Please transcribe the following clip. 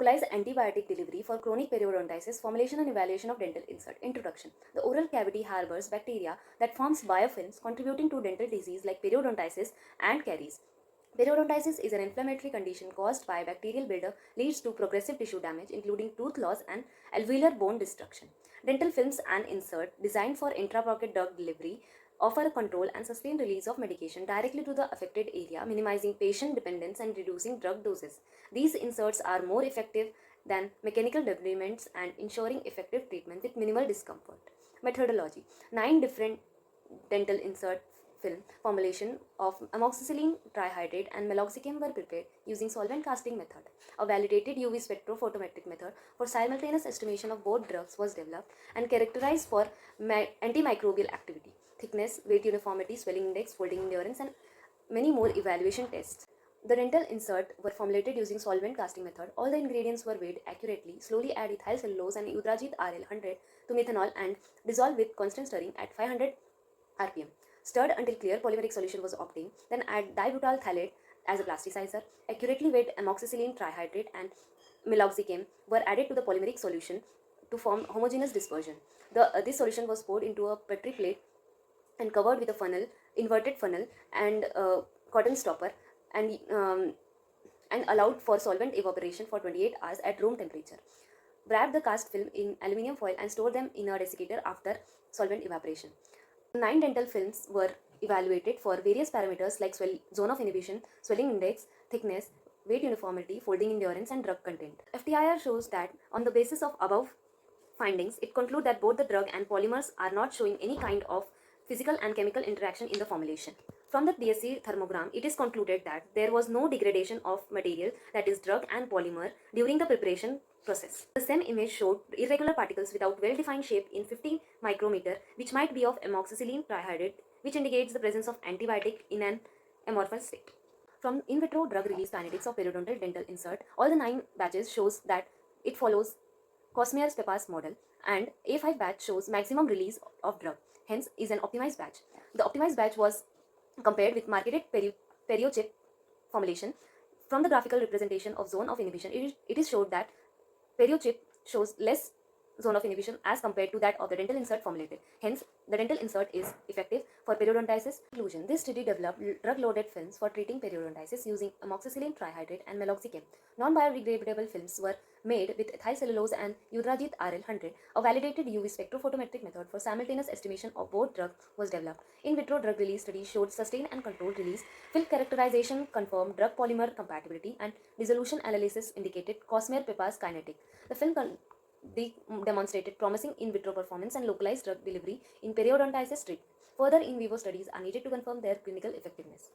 Localized antibiotic delivery for chronic periodontitis, formulation and evaluation of dental insert. Introduction. The oral cavity harbors bacteria that forms biofilms contributing to dental disease like periodontitis and caries. Periodontitis is an inflammatory condition caused by bacterial buildup, leads to progressive tissue damage including tooth loss and alveolar bone destruction. Dental films and insert designed for intrapocket drug delivery offer a control and sustained release of medication directly to the affected area, minimizing patient dependence and reducing drug doses. These inserts are more effective than mechanical debridements and ensuring effective treatment with minimal discomfort. Methodology. 9 different dental insert film formulation of amoxicillin trihydrate and meloxicam were prepared using solvent casting method. A validated UV spectrophotometric method for simultaneous estimation of both drugs was developed and characterized for antimicrobial activity, thickness, weight uniformity, swelling index, folding endurance, and many more evaluation tests. The dental insert were formulated using solvent casting method. All the ingredients were weighed accurately. Slowly add ethyl cellulose and Eudragit RL 100 to methanol and dissolve with constant stirring at 500 rpm. Stirred until clear polymeric solution was obtained. Then add dibutyl phthalate as a plasticizer. Accurately weighed amoxicillin trihydrate and meloxicam were added to the polymeric solution to form homogeneous dispersion. This solution was poured into a Petri plate and covered with a funnel, inverted funnel, and cotton stopper, and allowed for solvent evaporation for 28 hours at room temperature. Wrap the cast film in aluminum foil and store them in a desiccator after solvent evaporation. 9 dental films were evaluated for various parameters like zone of inhibition, swelling index, thickness, weight uniformity, folding endurance, and drug content. FTIR shows that on the basis of above findings, it concludes that both the drug and polymers are not showing any kind of physical and chemical interaction in the formulation. From the DSC thermogram, it is concluded that there was no degradation of material, that is drug and polymer, during the preparation process. The same image showed irregular particles without well-defined shape in 50 micrometer, which might be of amoxicillin trihydrate, which indicates the presence of antibiotic in an amorphous state. From in vitro drug release kinetics of periodontal dental insert, all the 9 batches shows that it follows Cosmere-Pepas model, and A5 batch shows maximum release of drug, hence is an optimized batch. The optimized batch was compared with marketed PerioChip formulation. From the graphical representation of zone of inhibition, it is showed that PerioChip shows less zone of inhibition as compared to that of the dental insert formulated. Hence, the dental insert is effective for periodontitis. Conclusion. This study developed drug-loaded films for treating periodontitis using amoxicillin trihydrate and meloxicam. Non-biodegradable films were made with ethyl cellulose and Eudragit RL 100. A validated UV spectrophotometric method for simultaneous estimation of both drugs was developed. In vitro drug release studies showed sustained and controlled release. Film characterization confirmed drug polymer compatibility, and dissolution analysis indicated Cosmere-Pepas kinetic. The film demonstrated promising in vitro performance and localized drug delivery in periodontitis treatment. Further in vivo studies are needed to confirm their clinical effectiveness.